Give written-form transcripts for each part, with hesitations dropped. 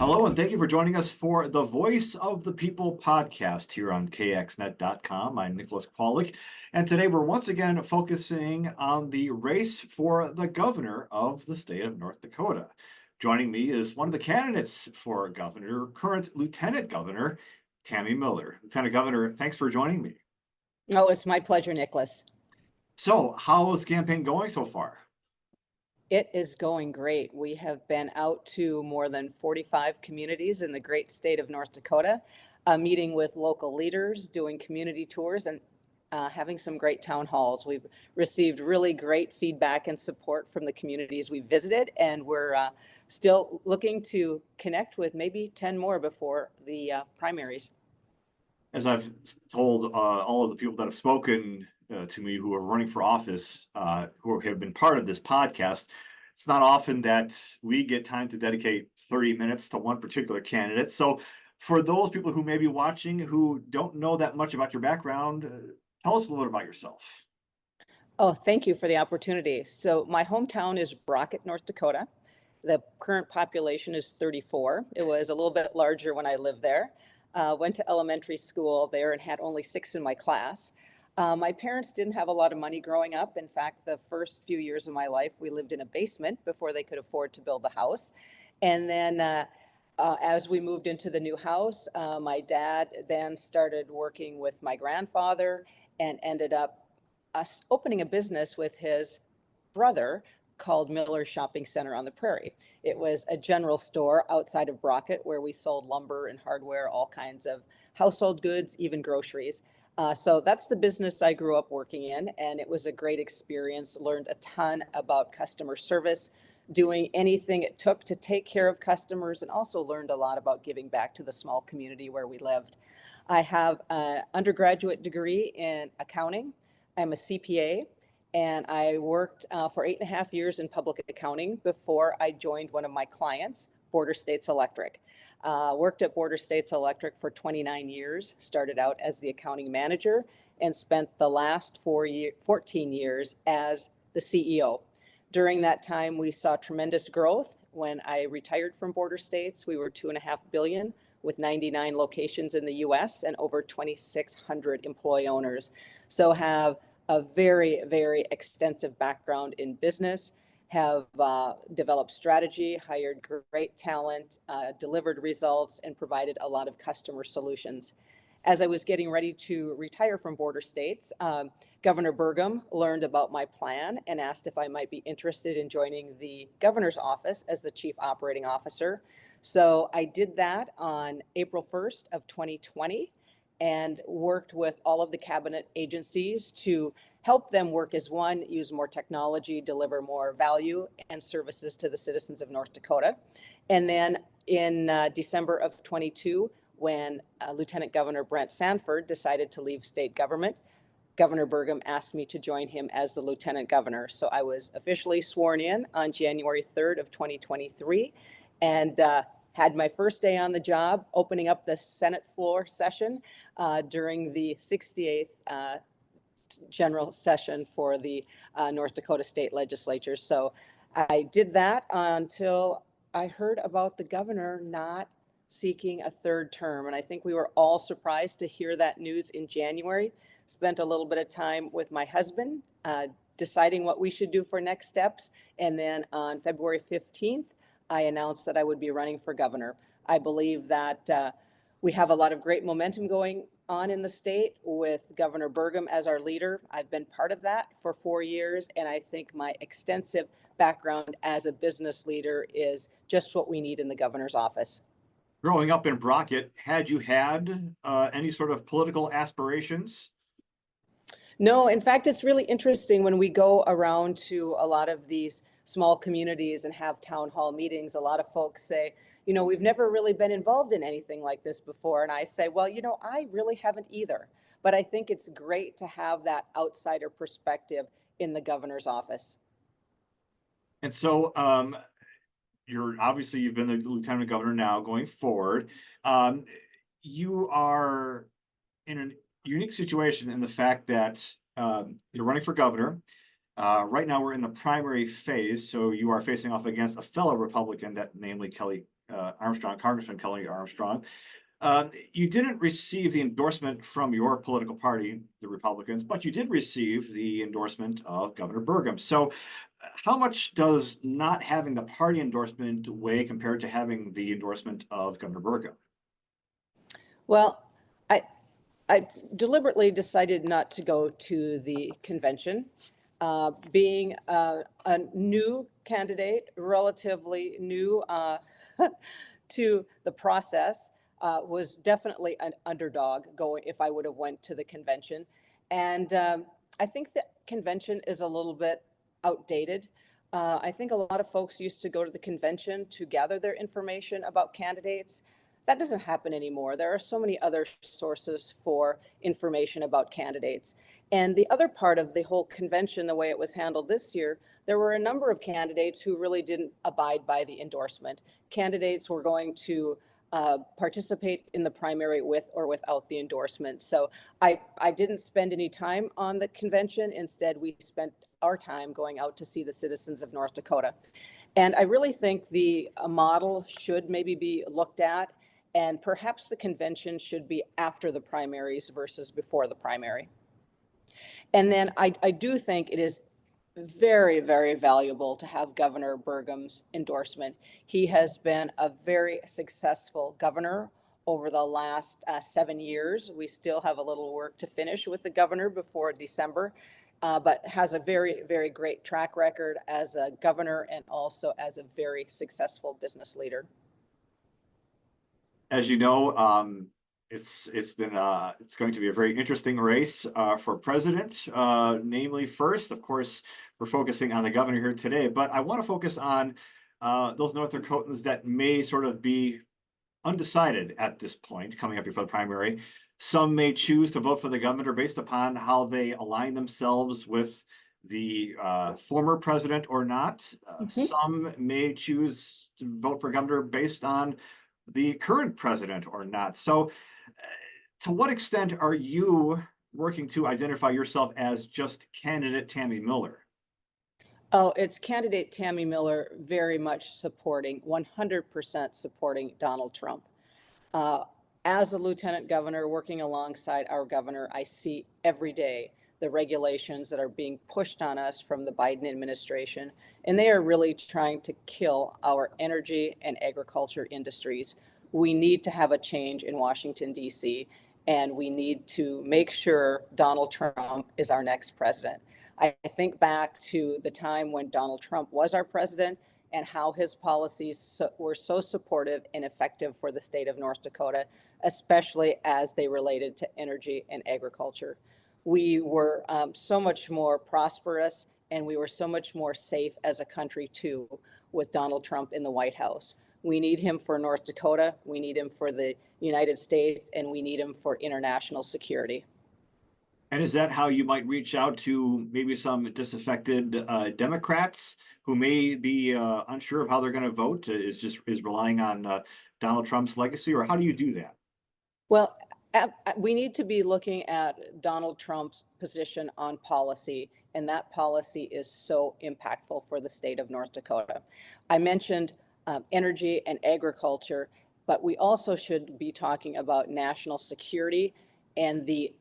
Hello, and thank you for joining us for the Voice of the People podcast here on kxnet.com. I'm Nicholas Kwalik, and today we're once again focusing on the race for the governor of the state of North Dakota. Joining me is one of the candidates for governor, current Lieutenant Governor Tammy Miller. Lieutenant Governor, thanks for joining me. Oh, it's my pleasure, Nicholas. So, how's the campaign going so far? It is going great. We have been out to more than 45 communities in the great state of North Dakota, meeting with local leaders, doing community tours, and having some great town halls. We've received really great feedback and support from the communities we visited, and we're still looking to connect with maybe 10 more before the primaries. As I've told all of the people that have spoken to me who are running for office, who have been part of this podcast, it's not often that we get time to dedicate 30 minutes to one particular candidate. So for those people who may be watching who don't know that much about your background, tell us a little bit about yourself. Oh, thank you for the opportunity. So my hometown is Brockett, North Dakota. The current population is 34. It was a little bit larger when I lived there. Went to elementary school there and had only 6 in my class. My parents didn't have a lot of money growing up. In fact, the first few years of my life, we lived in a basement before they could afford to build the house. And then as we moved into the new house, my dad then started working with my grandfather and ended up opening a business with his brother called Miller Shopping Center on the Prairie. It was a general store outside of Brockett where we sold lumber and hardware, all kinds of household goods, even groceries. So that's the business I grew up working in, and it was a great experience. Learned a ton about customer service, doing anything it took to take care of customers, and also learned a lot about giving back to the small community where we lived. I have an undergraduate degree in accounting. I'm a CPA. And I worked for 8.5 years in public accounting before I joined one of my clients, Border States Electric. Worked at Border States Electric for 29 years, started out as the accounting manager, and spent the last 14 years as the CEO. During that time, we saw tremendous growth. When I retired from Border States, we were $2.5 billion with 99 locations in the US and over 2,600 employee owners. So have a very, very extensive background in business, have developed strategy, hired great talent, delivered results, and provided a lot of customer solutions. As I was getting ready to retire from Border States, Governor Burgum learned about my plan and asked if I might be interested in joining the governor's office as the chief operating officer. So I did that on April 1st of 2020. And worked with all of the cabinet agencies to help them work as one, use more technology, deliver more value and services to the citizens of North Dakota. And then in December of 22, when Lieutenant Governor Brent Sanford decided to leave state government, Governor Burgum asked me to join him as the Lieutenant Governor. So I was officially sworn in on January 3rd of 2023. And had my first day on the job opening up the Senate floor session during the 68th general session for the North Dakota State Legislature. So I did that until I heard about the governor not seeking a third term. And I think we were all surprised to hear that news in January. Spent a little bit of time with my husband deciding what we should do for next steps. And then on February 15th, I announced that I would be running for governor. I believe that we have a lot of great momentum going on in the state with Governor Burgum as our leader. I've been part of that for 4 years, and I think my extensive background as a business leader is just what we need in the governor's office. Growing up in Brockett, had you had any sort of political aspirations? No, in fact, it's really interesting when we go around to a lot of these small communities and have town hall meetings. A lot of folks say, we've never really been involved in anything like this before. And I say, well, I really haven't either. But I think it's great to have that outsider perspective in the governor's office. And so you've been the lieutenant governor now going forward. You are in a unique situation in the fact that you're running for governor. Right now we're in the primary phase, so you are facing off against a fellow Republican, namely Kelly Armstrong, Congressman Kelly Armstrong. You didn't receive the endorsement from your political party, the Republicans, but you did receive the endorsement of Governor Burgum. So, how much does not having the party endorsement weigh compared to having the endorsement of Governor Burgum? Well, I, I deliberately decided not to go to the convention. Being a new candidate, relatively new to the process, was definitely an underdog going if I would have went to the convention. And I think the convention is a little bit outdated. I think a lot of folks used to go to the convention to gather their information about candidates. That doesn't happen anymore. There are so many other sources for information about candidates. And the other part of the whole convention, the way it was handled this year, there were a number of candidates who really didn't abide by the endorsement. Candidates were going to participate in the primary with or without the endorsement. So I didn't spend any time on the convention. Instead, we spent our time going out to see the citizens of North Dakota. And I really think the model should maybe be looked at, and perhaps the convention should be after the primaries versus before the primary. And then I do think it is very, very valuable to have Governor Burgum's endorsement. He has been a very successful governor over the last 7 years. We still have a little work to finish with the governor before December, but has a very, very great track record as a governor and also as a very successful business leader. As you know, it's going to be a very interesting race for president. Namely, first, of course, we're focusing on the governor here today, but I want to focus on those North Dakotans that may sort of be undecided at this point, coming up before the primary. Some may choose to vote for the governor based upon how they align themselves with the former president or not. Some may choose to vote for governor based on the current president or not. So, to what extent are you working to identify yourself as just candidate Tammy Miller? Oh, it's candidate Tammy Miller very much supporting, 100% supporting Donald Trump. Uh, as a lieutenant governor working alongside our governor, I see every day the regulations that are being pushed on us from the Biden administration, and they are really trying to kill our energy and agriculture industries. We need to have a change in Washington, D.C., and we need to make sure Donald Trump is our next president. I think back to the time when Donald Trump was our president and how his policies were so supportive and effective for the state of North Dakota, especially as they related to energy and agriculture. We were so much more prosperous and we were so much more safe as a country too with Donald Trump in the White House. We need him for North Dakota, we need him for the United States, and we need him for international security. And is that how you might reach out to maybe some disaffected Democrats who may be unsure of how they're going to vote? Is relying on Donald Trump's legacy, or how do you do that? Well, we need to be looking at Donald Trump's position on policy, and that policy is so impactful for the state of North Dakota. I mentioned energy and agriculture, but we also should be talking about national security and the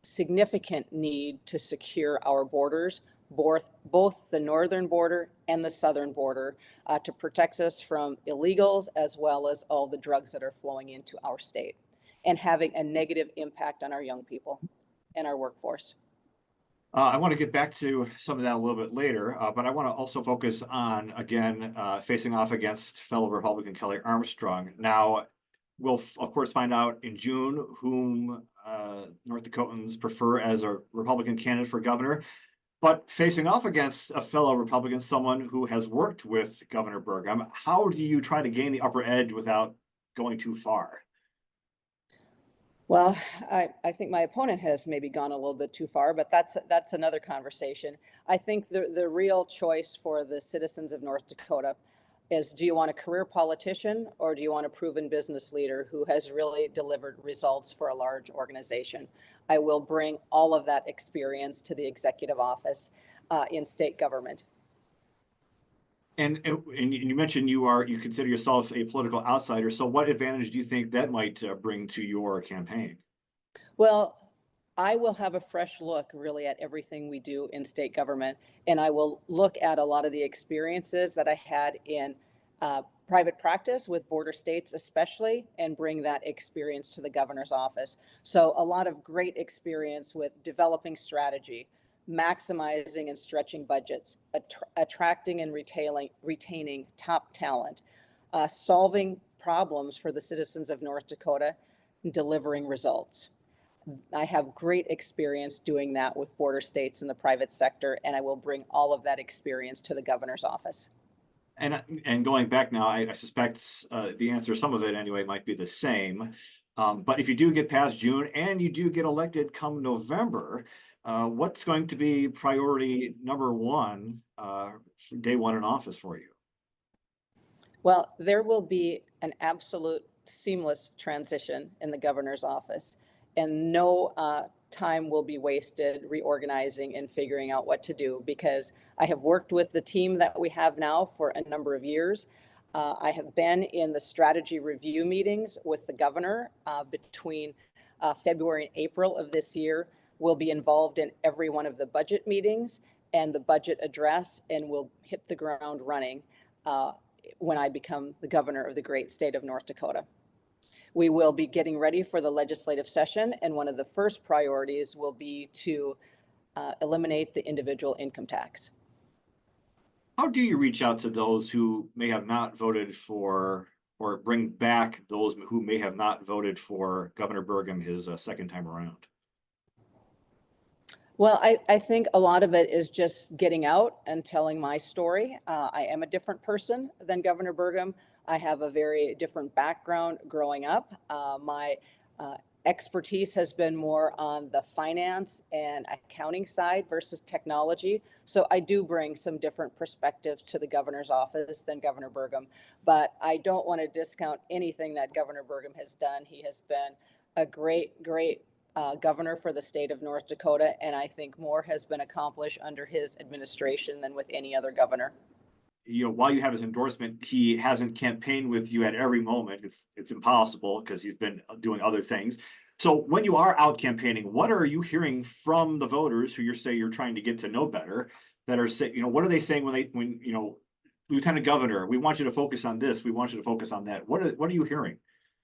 significant need to secure our borders, both the northern border and the southern border, to protect us from illegals as well as all the drugs that are flowing into our state and having a negative impact on our young people and our workforce. I want to get back to some of that a little bit later, but I want to also focus on, again, facing off against fellow Republican Kelly Armstrong. Now, we'll, of course, find out in June whom North Dakotans prefer as a Republican candidate for governor. But facing off against a fellow Republican, someone who has worked with Governor Burgum, how do you try to gain the upper edge without going too far? Well, I think my opponent has maybe gone a little bit too far, but that's another conversation. I think the real choice for the citizens of North Dakota is, do you want a career politician or do you want a proven business leader who has really delivered results for a large organization? I will bring all of that experience to the executive office in state government. And you mentioned you consider yourself a political outsider. So what advantage do you think that might bring to your campaign? Well, I will have a fresh look really at everything we do in state government, and I will look at a lot of the experiences that I had in private practice with border states, especially, and bring that experience to the governor's office. So, a lot of great experience with developing strategy, maximizing and stretching budgets, attracting and retaining top talent, solving problems for the citizens of North Dakota, and delivering results. I have great experience doing that with border states in the private sector, and I will bring all of that experience to the governor's office. And going back now, I suspect the answer, some of it anyway, might be the same. But if you do get past June and you do get elected come November, what's going to be priority number one, day one in office for you? Well, there will be an absolute seamless transition in the governor's office, and no time will be wasted reorganizing and figuring out what to do because I have worked with the team that we have now for a number of years. I have been in the strategy review meetings with the governor between February and April of this year. We'll be involved in every one of the budget meetings and the budget address, and we'll hit the ground running. When I become the governor of the great state of North Dakota. We will be getting ready for the legislative session, and one of the first priorities will be to eliminate the individual income tax. How do you reach out to those who may have not voted for, or bring back those who may have not voted for Governor Burgum his second time around? Well, I think a lot of it is just getting out and telling my story. I am a different person than Governor Burgum. I have a very different background growing up. My expertise has been more on the finance and accounting side versus technology. So I do bring some different perspectives to the governor's office than Governor Burgum. But I don't want to discount anything that Governor Burgum has done. He has been a great governor for the state of North Dakota, and I think more has been accomplished under his administration than with any other governor. While you have his endorsement, he hasn't campaigned with you at every moment. It's impossible because he's been doing other things. So when you are out campaigning, what are you hearing from the voters who you're trying to get to know better, that are saying, what are they saying when Lieutenant Governor, we want you to focus on this, we want you to focus on that. What are you hearing?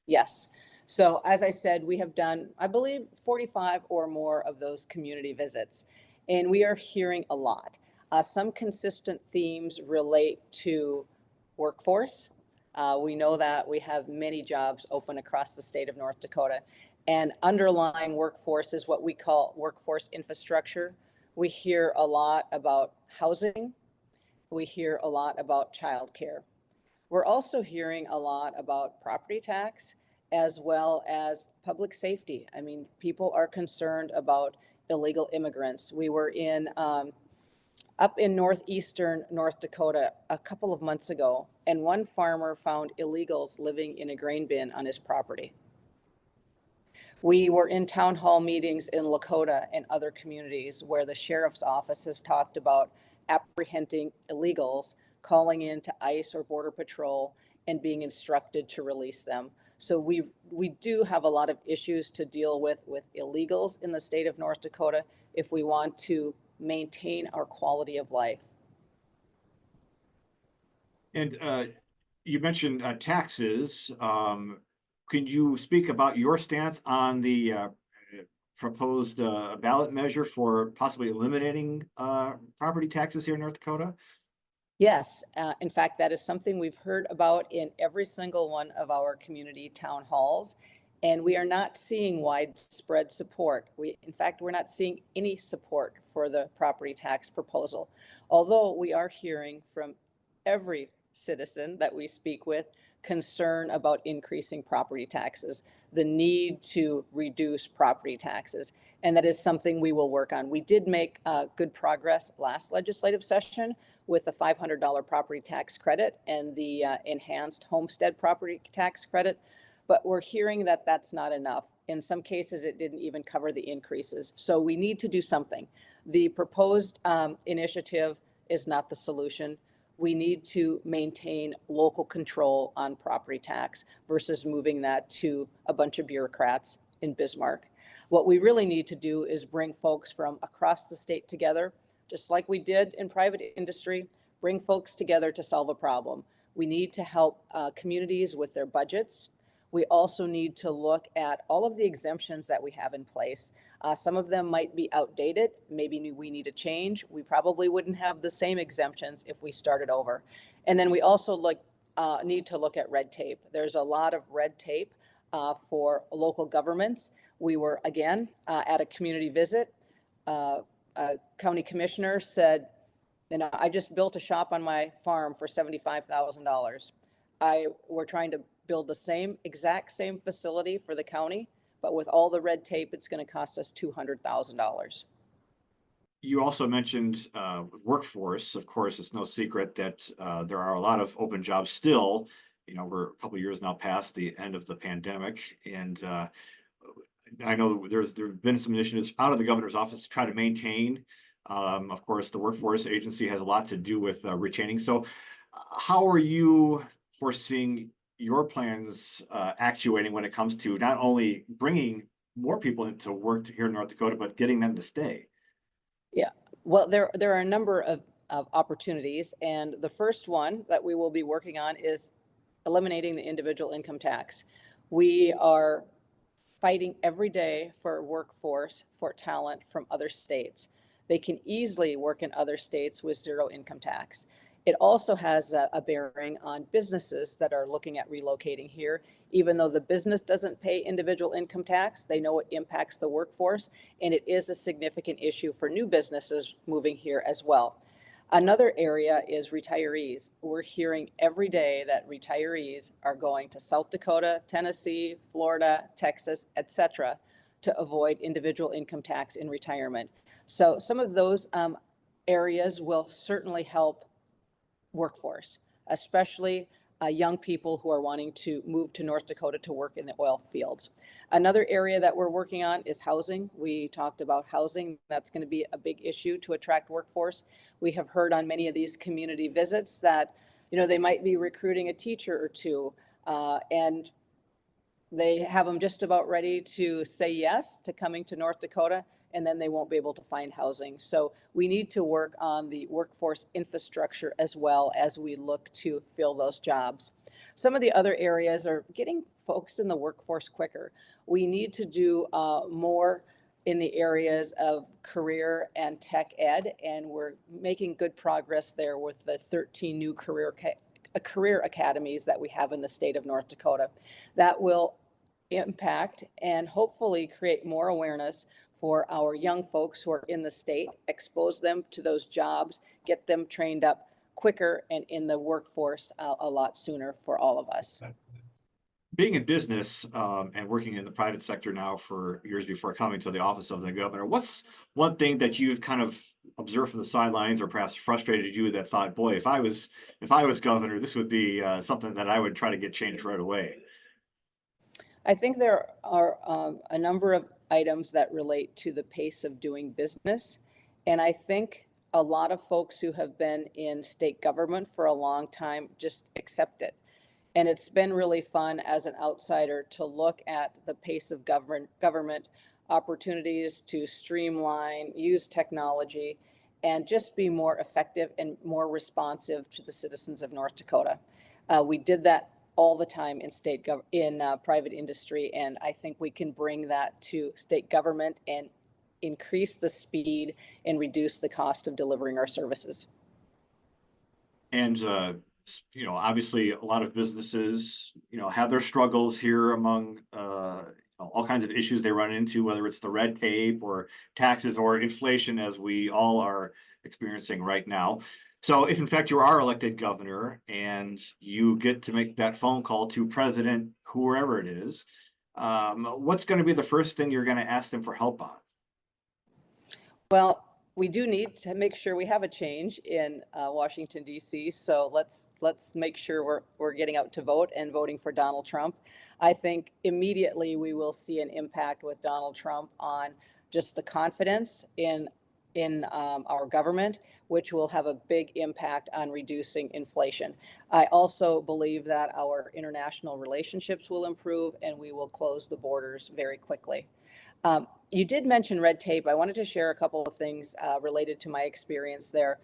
Yes. So as I said, we have done, I believe, 45 or more of those community visits, and we are hearing a lot. Some consistent themes relate to workforce. We know that we have many jobs open across the state of North Dakota, and underlying workforce is what we call workforce infrastructure. We hear a lot about housing. We hear a lot about childcare. We're also hearing a lot about property tax as well as public safety. I mean, people are concerned about illegal immigrants. We were up in northeastern North Dakota a couple of months ago, and one farmer found illegals living in a grain bin on his property. We were in town hall meetings in Lakota and other communities where the sheriff's office has talked about apprehending illegals, calling in to ICE or Border Patrol, and being instructed to release them. So we do have a lot of issues to deal with illegals in the state of North Dakota if we want to maintain our quality of life. And you mentioned taxes. Could you speak about your stance on the proposed ballot measure for possibly eliminating property taxes here in North Dakota? Yes, in fact, that is something we've heard about in every single one of our community town halls, and we are not seeing widespread support. In fact, we're not seeing any support for the property tax proposal, although we are hearing from every citizen that we speak with concern about increasing property taxes, the need to reduce property taxes, and that is something we will work on. We did make good progress last legislative session with the $500 property tax credit and the enhanced homestead property tax credit, but we're hearing that that's not enough. In some cases, it didn't even cover the increases. So we need to do something. The proposed initiative is not the solution. we need to maintain local control on property tax versus moving that to a bunch of bureaucrats in Bismarck. What we really need to do is bring folks from across the state together, just like we did in private industry, bring folks together to solve a problem. We need to help communities with their budgets. We also need to look at all of the exemptions that we have in place. Some of them might be outdated. Maybe we need a change. We probably wouldn't have the same exemptions if we started over. And then we also need to look at red tape. There's a lot of red tape for local governments. We were, again, at a community visit. A county commissioner said, I just built a shop on my farm for $75,000. We're trying to build the exact same facility for the county, but with all the red tape, it's going to cost us $200,000. You also mentioned workforce. Of course, it's no secret that there are a lot of open jobs still. We're a couple of years now past the end of the pandemic, and I know there've been some initiatives out of the governor's office to try to maintain. Of course, the workforce agency has a lot to do with retaining. So, how are you foreseeing your plans actuating when it comes to not only bringing more people into work here in North Dakota, but getting them to stay? Yeah, well, there are a number of opportunities, and the first one that we will be working on is eliminating the individual income tax. We are fighting every day for workforce, for talent from other states. They can easily work in other states with zero income tax. It also has a bearing on businesses that are looking at relocating here. Even though the business doesn't pay individual income tax, they know it impacts the workforce, and it is a significant issue for new businesses moving here as well. Another area is retirees. We're hearing every day that retirees are going to South Dakota, Tennessee, Florida, Texas, etc., to avoid individual income tax in retirement. So some of those areas will certainly help workforce, especially young people who are wanting to move to North Dakota to work in the oil fields. Another area that we're working on is housing. We talked about housing. That's going to be a big issue to attract workforce. We have heard on many of these community visits that, they might be recruiting a teacher or two, and they have them just about ready to say yes to coming to North Dakota, and then they won't be able to find housing. So we need to work on the workforce infrastructure as well as we look to fill those jobs. Some of the other areas are getting folks in the workforce quicker. We need to do more in the areas of career and tech ed, and we're making good progress there with the 13 new career academies that we have in the state of North Dakota. That will impact and hopefully create more awareness for our young folks who are in the state, expose them to those jobs, get them trained up quicker and in the workforce a lot sooner for all of us. Being in business and working in the private sector now for years before coming to the office of the governor, what's one thing that you've kind of observed from the sidelines, or perhaps frustrated you, that thought, boy, if I was governor, this would be something that I would try to get changed right away? I think there are a number of items that relate to the pace of doing business. And I think a lot of folks who have been in state government for a long time just accept it. And it's been really fun as an outsider to look at the pace of government opportunities to streamline, use technology, and just be more effective and more responsive to the citizens of North Dakota. We did that all the time in private industry, and I think we can bring that to state government and increase the speed and reduce the cost of delivering our services. And obviously, a lot of businesses, have their struggles here among all kinds of issues they run into, whether it's the red tape or taxes or inflation, as we all are experiencing right now. So if in fact you are elected governor and you get to make that phone call to President, whoever it is, what's going to be the first thing you're going to ask them for help on? Well, we do need to make sure we have a change in Washington, D.C. So let's make sure we're getting out to vote and voting for Donald Trump. I think immediately we will see an impact with Donald Trump on just the confidence in in our government, which will have a big impact on reducing inflation. I also believe that our international relationships will improve and we will close the borders very quickly. You did mention red tape. I wanted to share a couple of things related to my experience there.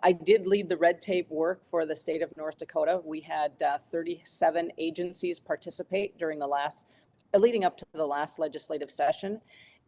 I did lead the red tape work for the state of North Dakota. We had 37 agencies participate during the leading up to the last legislative session.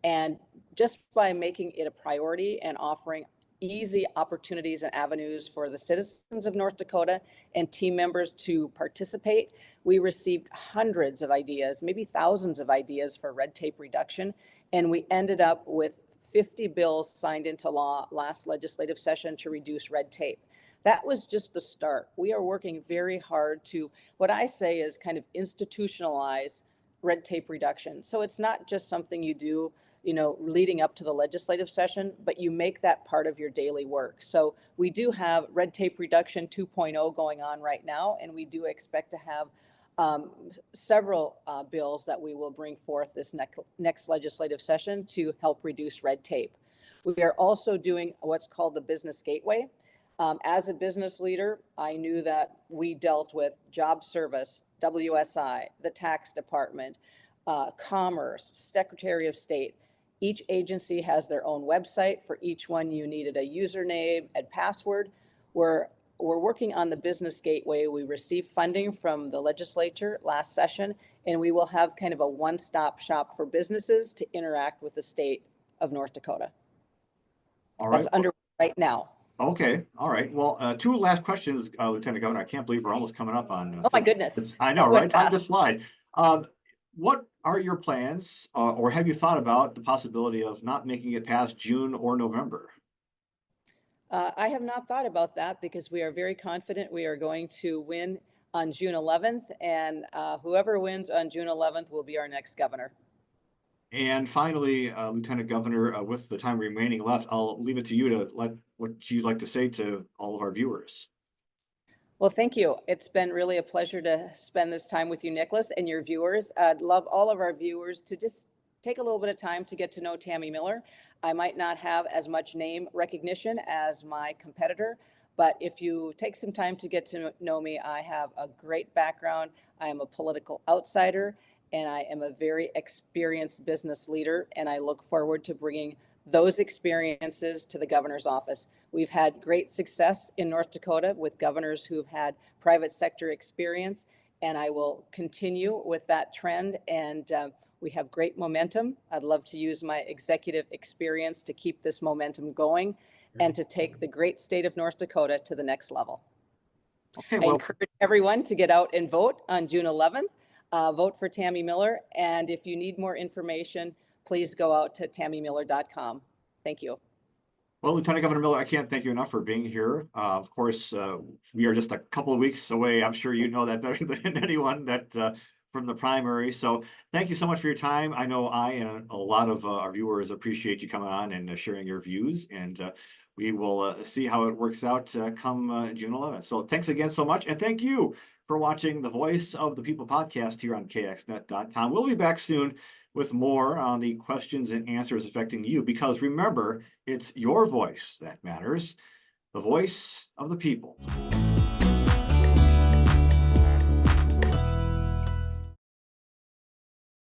And just by making it a priority and offering easy opportunities and avenues for the citizens of North Dakota and team members to participate, we received hundreds of ideas, maybe thousands of ideas for red tape reduction. And we ended up with 50 bills signed into law last legislative session to reduce red tape. That was just the start. We are working very hard to, what I say is kind of institutionalize red tape reduction. So it's not just something you do, leading up to the legislative session, but you make that part of your daily work. So we do have red tape reduction 2.0 going on right now, and we do expect to have several bills that we will bring forth this next legislative session to help reduce red tape. We are also doing what's called the Business Gateway. As a business leader, I knew that we dealt with job service, WSI, the tax department, commerce, Secretary of State. Each agency has their own website. For each one, you needed a username and password. We're working on the Business Gateway. We received funding from the legislature last session, and we will have kind of a one-stop shop for businesses to interact with the state of North Dakota. All right. That's under right now. Okay. All right. Well, two last questions, Lieutenant Governor. I can't believe we're almost coming up on. Oh my goodness. I know, That right? went Time fast. just flies. What are your plans, or have you thought about the possibility of not making it past June or November? I have not thought about that because we are very confident we are going to win on June 11th, and whoever wins on June 11th will be our next governor. And finally, Lieutenant Governor, with the time remaining left, I'll leave it to you to let what you'd like to say to all of our viewers. Well, thank you. It's been really a pleasure to spend this time with you, Nicholas, and your viewers. I'd love all of our viewers to just take a little bit of time to get to know Tammy Miller. I might not have as much name recognition as my competitor, but if you take some time to get to know me, I have a great background. I am a political outsider, and I am a very experienced business leader, and I look forward to bringing those experiences to the governor's office. We've had great success in North Dakota with governors who've had private sector experience, and I will continue with that trend. And we have great momentum. I'd love to use my executive experience to keep this momentum going and to take the great state of North Dakota to the next level. Okay, I well, encourage everyone to get out and vote on June 11th. Vote for Tammy Miller. And if you need more information, please go out to tammymiller.com. Thank you. well, Lieutenant Governor Miller, I can't thank you enough for being here. Of course, we are just a couple of weeks away. I'm sure you know that better than anyone that from the primary. So thank you so much for your time. I know I and a lot of our viewers appreciate you coming on and sharing your views. And we will see how it works out come June 11th. So thanks again so much. And thank you for watching the Voice of the People podcast here on kxnet.com. We'll be back soon with more on the questions and answers affecting you, because remember, it's your voice that matters, the voice of the people.